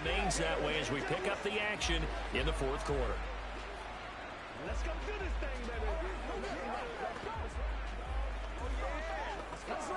remains that way as we pick up the action in the fourth quarter. Let's go do this thing, baby. Let's roll.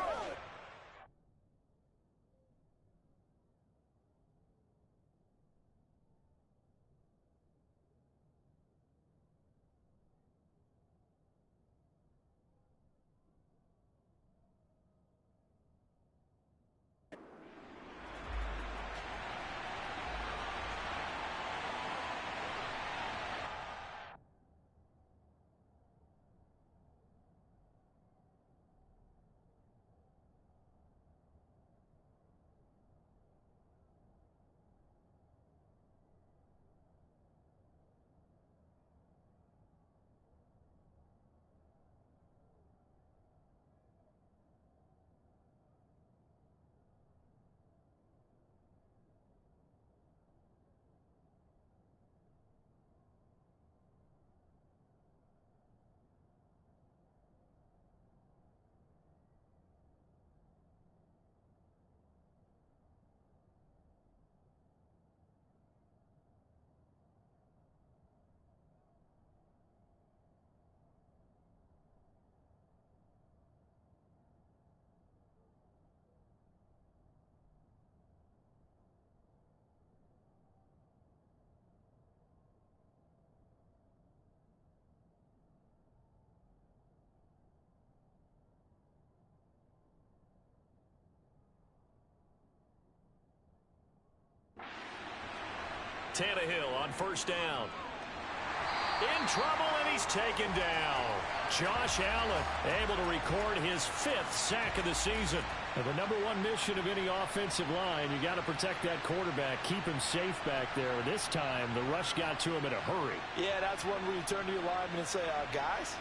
Tannehill on first down. In trouble, and he's taken down. Josh Allen able to record his 5th sack of the season. And the number one mission of any offensive line, you got to protect that quarterback, keep him safe back there. This time, the rush got to him in a hurry. Yeah, that's one where you turn to your lineman and say, guys,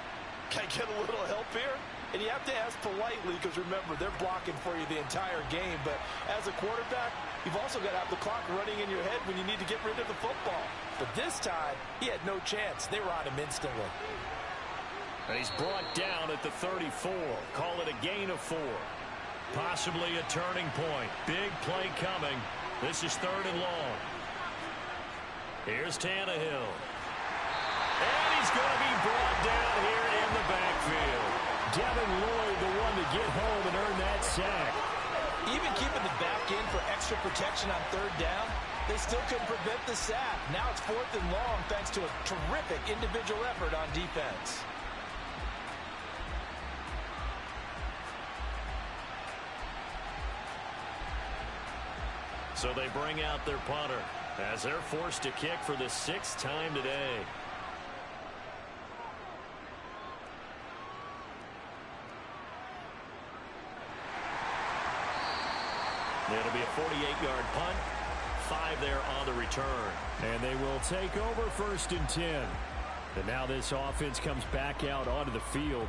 can I get a little help here? And you have to ask politely because, remember, they're blocking for you the entire game. But as a quarterback, you've also got to have the clock running in your head when you need to get rid of the football. But this time, he had no chance. They were on him instantly. And he's brought down at the 34. Call it a gain of 4. Possibly a turning point. Big play coming. This is 3rd and long. Here's Tannehill. And he's going to be brought down here in the backfield. Devin Lloyd, the one to get home and earn that sack. Even keeping the back in for extra protection on 3rd down, they still couldn't prevent the sack. Now it's 4th and long thanks to a terrific individual effort on defense. So they bring out their punter as they're forced to kick for the 6th time today. It'll be a 48-yard punt. 5 there on the return. And they will take over 1st and 10. And now this offense comes back out onto the field.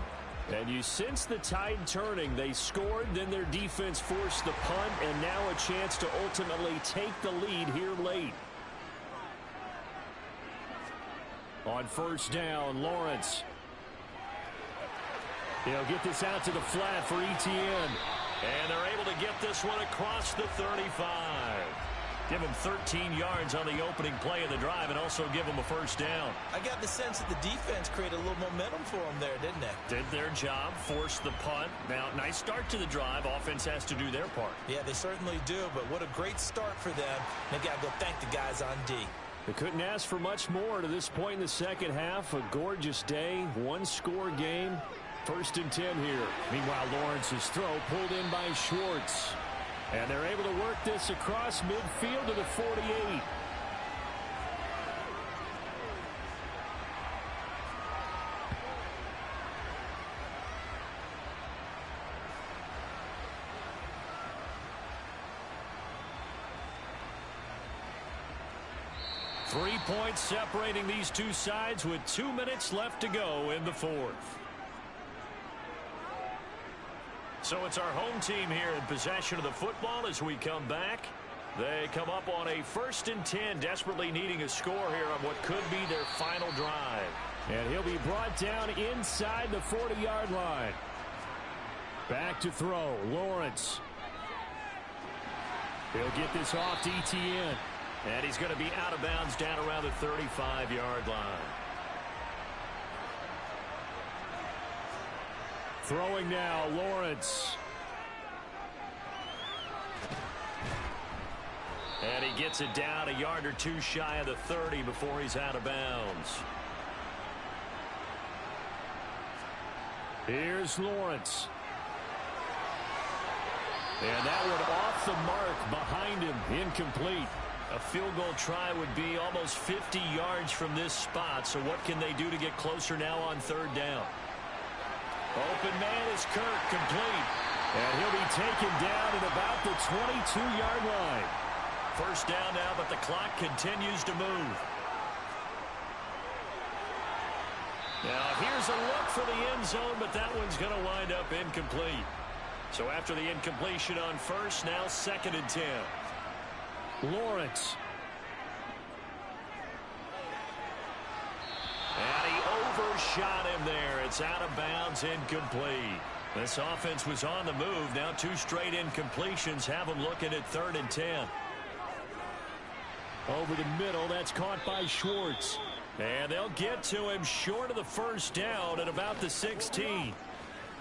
And you sense the tide turning. They scored, then their defense forced the punt, and now a chance to ultimately take the lead here late. On 1st down, Lawrence. He'll get this out to the flat for Etienne. And they're able to get this one across the 35. Give him 13 yards on the opening play of the drive and also give him a 1st down. I got the sense that the defense created a little momentum for them there, didn't they? Did their job, forced the punt. Now, nice start to the drive. Offense has to do their part. Yeah, they certainly do, but what a great start for them. They got to go thank the guys on D. They couldn't ask for much more to this point in the second half. A gorgeous day, 1-score game. 1st and 10 here. Meanwhile, Lawrence's throw pulled in by Schwartz. And they're able to work this across midfield to the 48. Three points separating these two sides with 2 minutes left to go in the 4th. So it's our home team here in possession of the football as we come back. They come up on a 1st and 10, desperately needing a score here on what could be their final drive. And he'll be brought down inside the 40-yard line. Back to throw, Lawrence. He'll get this off to Etienne. And he's going to be out of bounds down around the 35-yard line. Throwing now, Lawrence. And he gets it down a yard or two shy of the 30 before he's out of bounds. Here's Lawrence. And that one off the mark behind him, incomplete. A field goal try would be almost 50 yards from this spot, so what can they do to get closer now on third down? Open man is Kirk, complete. And he'll be taken down at about the 22-yard line. First down now, but the clock continues to move. Now here's a look for the end zone, but that one's going to wind up incomplete. So after the incompletion on first, now 2nd and 10. Lawrence. And he overshot him there. It's out of bounds, incomplete. This offense was on the move. Now 2 straight incompletions have them looking at 3rd and 10. Over the middle, that's caught by Schwartz. And they'll get to him short of the first down at about the 16.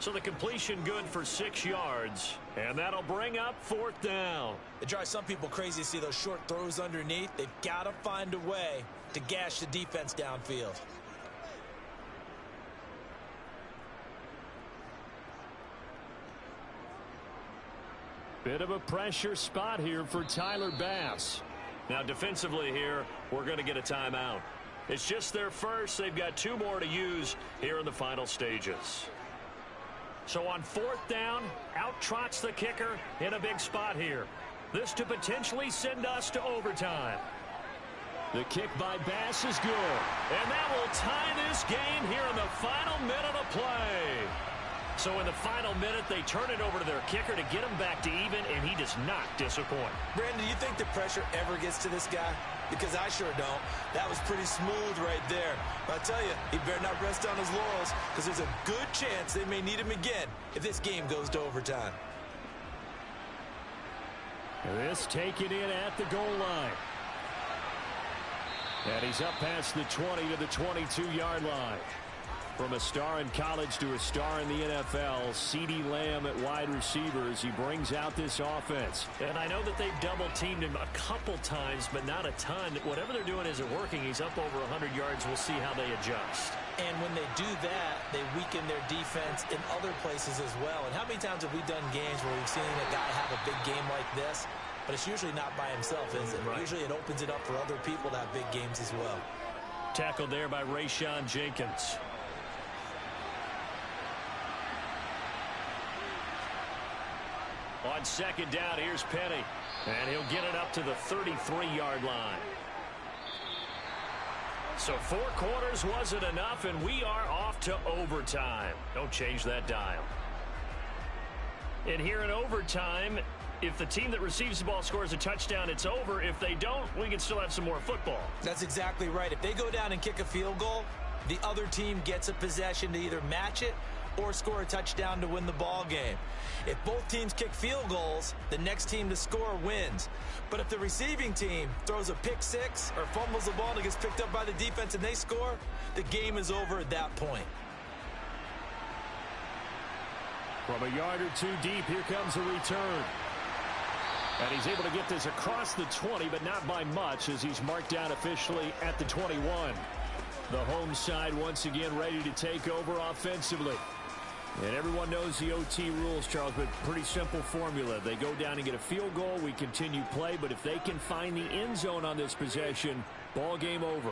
So the completion good for 6 yards. And that'll bring up 4th down. It drives some people crazy to see those short throws underneath. They've got to find a way to gash the defense downfield. Bit of a pressure spot here for Tyler Bass. Now defensively here, we're going to get a timeout. It's just their first. They've got 2 more to use here in the final stages. So on 4th down, out trots the kicker in a big spot here. This to potentially send us to overtime. The kick by Bass is good. And that will tie this game here in the final minute of play. So in the final minute, they turn it over to their kicker to get him back to even, and he does not disappoint. Brandon, do you think the pressure ever gets to this guy? Because I sure don't. That was pretty smooth right there. But I tell you, he better not rest on his laurels, because there's a good chance they may need him again if this game goes to overtime. This taken in at the goal line. And he's up past the 20 to the 22-yard line. From a star in college to a star in the NFL, CeeDee Lamb at wide receivers. He brings out this offense. And I know that they've double-teamed him a couple times, but not a ton. Whatever they're doing isn't working. He's up over 100 yards. We'll see how they adjust. And when they do that, they weaken their defense in other places as well. And how many times have we done games where we've seen a guy have a big game like this? But it's usually not by himself, is it? Right. Usually it opens it up for other people to have big games as well. Tackled there by Rayshawn Jenkins. On 2nd down, here's Penny. And he'll get it up to the 33-yard line. So 4 quarters wasn't enough, and we are off to overtime. Don't change that dial. And here in overtime, if the team that receives the ball scores a touchdown, it's over. If they don't, we can still have some more football. That's exactly right. If they go down and kick a field goal, the other team gets a possession to either match it or score a touchdown to win the ball game. If both teams kick field goals, the next team to score wins. But if the receiving team throws a pick six or fumbles the ball and it gets picked up by the defense and they score, the game is over at that point. From a yard or 2 deep, here comes a return. And he's able to get this across the 20, but not by much, as he's marked down officially at the 21. The home side once again ready to take over offensively. And everyone knows the OT rules, Charles, but pretty simple formula. They go down and get a field goal, we continue play, but if they can find the end zone on this possession, ball game over.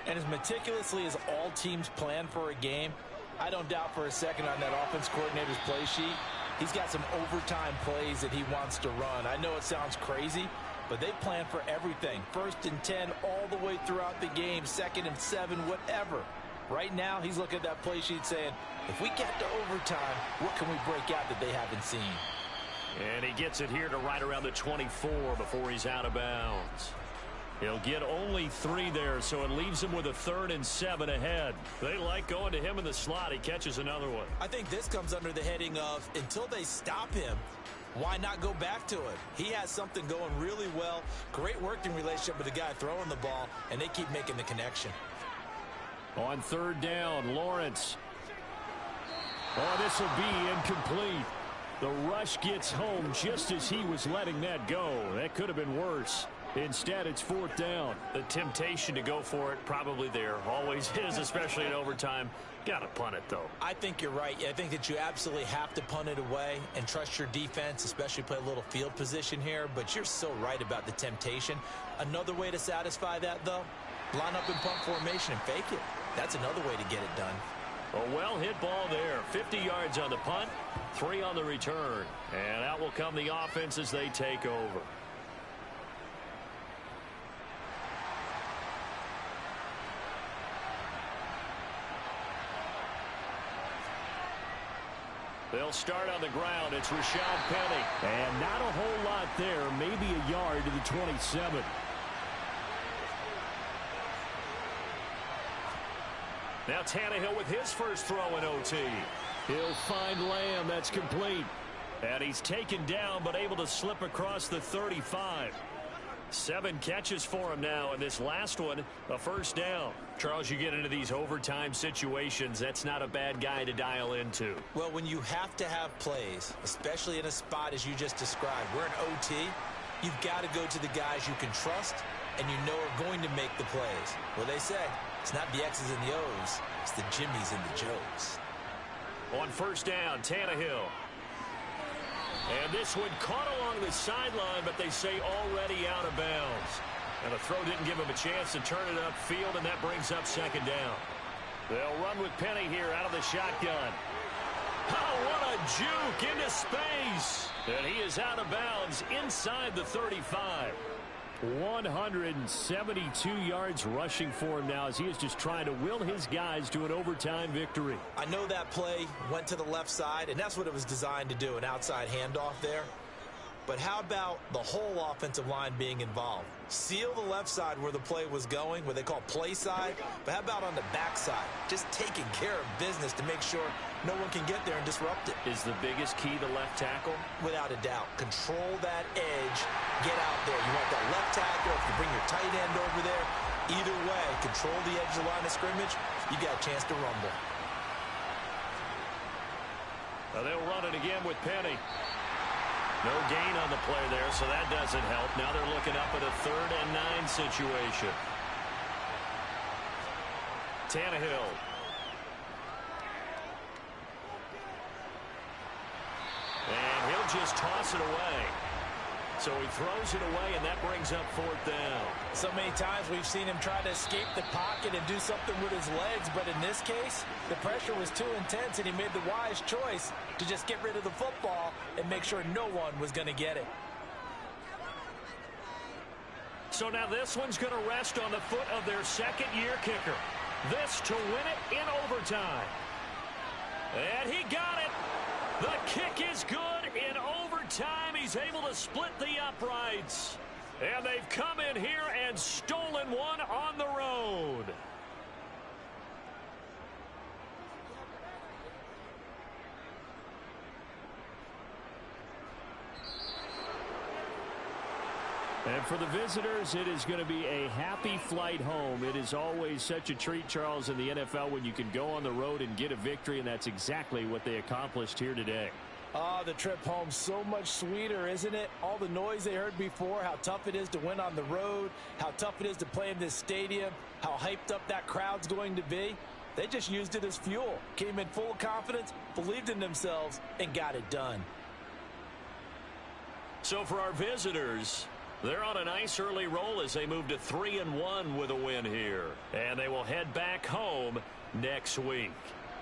And as meticulously as all teams plan for a game, I don't doubt for a second on that offense coordinator's play sheet, he's got some overtime plays that he wants to run. I know it sounds crazy, but they plan for everything. 1st and 10 all the way throughout the game, 2nd and 7, whatever. Right now, he's looking at that play sheet saying, if we get to overtime, what can we break out that they haven't seen? And he gets it here to right around the 24 before he's out of bounds. He'll get only 3 there, so it leaves him with a 3rd and 7 ahead. They like going to him in the slot. He catches another one. I think this comes under the heading of until they stop him, why not go back to it? He has something going really well. Great working relationship with the guy throwing the ball, and they keep making the connection. On 3rd down, Lawrence. Oh, this will be incomplete. The rush gets home just as he was letting that go. That could have been worse. Instead, it's 4th down. The temptation to go for it probably there. Always is, especially in overtime. Got to punt it, though. I think you're right. I think that you absolutely have to punt it away and trust your defense, especially play a little field position here. But you're so right about the temptation. Another way to satisfy that, though, line up in punt formation and fake it. That's another way to get it done. A well-hit ball there. 50 yards on the punt, 3 on the return. And out will come the offense as they take over. They'll start on the ground. It's Rashad Penny. And not a whole lot there. Maybe a yard to the 27. Now Tannehill with his first throw in OT. He'll find Lamb. That's complete. And he's taken down but able to slip across the 35. 7 catches for him now, and this last one, a first down. Charles, you get into these overtime situations, that's not a bad guy to dial into. Well, when you have to have plays, especially in a spot as you just described, we're in OT, you've got to go to the guys you can trust and you know are going to make the plays. Well, they say it's not the X's and the O's, it's the Jimmys and the Joes. On first down, Tannehill. And this one caught along the sideline, but they say already out of bounds. And the throw didn't give him a chance to turn it upfield, and that brings up 2nd down. They'll run with Penny here out of the shotgun. Oh, what a juke into space. And he is out of bounds inside the 35. 172 yards rushing for him now as he is just trying to will his guys to an overtime victory. I know that play went to the left side, and that's what it was designed to do, an outside handoff there. But how about the whole offensive line being involved? Seal the left side where the play was going, what they call play side, but how about on the back side? Just taking care of business to make sure no one can get there and disrupt it. Is the biggest key the left tackle? Without a doubt. Control that edge. Get out there. You want that left tackle. If you bring your tight end over there, either way, control the edge of the line of scrimmage, you got a chance to rumble. Now they'll run it again with Penny. No gain on the play there, so that doesn't help. Now they're looking up at a 3rd and 9 situation. Tannehill. And he'll just toss it away. So he throws it away, and that brings up 4th down. So many times we've seen him try to escape the pocket and do something with his legs, but in this case, the pressure was too intense, and he made the wise choice to just get rid of the football and make sure no one was going to get it. So now this one's going to rest on the foot of their 2nd-year kicker. This to win it in overtime. And he got it. The kick is good in overtime. He's able to split the uprights. And they've come in here and stolen one on the road. And for the visitors, it is going to be a happy flight home. It is always such a treat, Charles, in the NFL when you can go on the road and get a victory, and that's exactly what they accomplished here today. Oh, the trip home so much sweeter, isn't it? All the noise they heard before, how tough it is to win on the road, how tough it is to play in this stadium, how hyped up that crowd's going to be. They just used it as fuel, came in full of confidence, believed in themselves, and got it done. So for our visitors, they're on a nice early roll as they move to 3-1 with a win here. And they will head back home next week.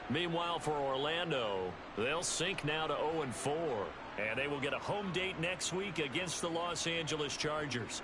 Meanwhile, for Orlando, they'll sink now to 0-4. And they will get a home date next week against the Los Angeles Chargers.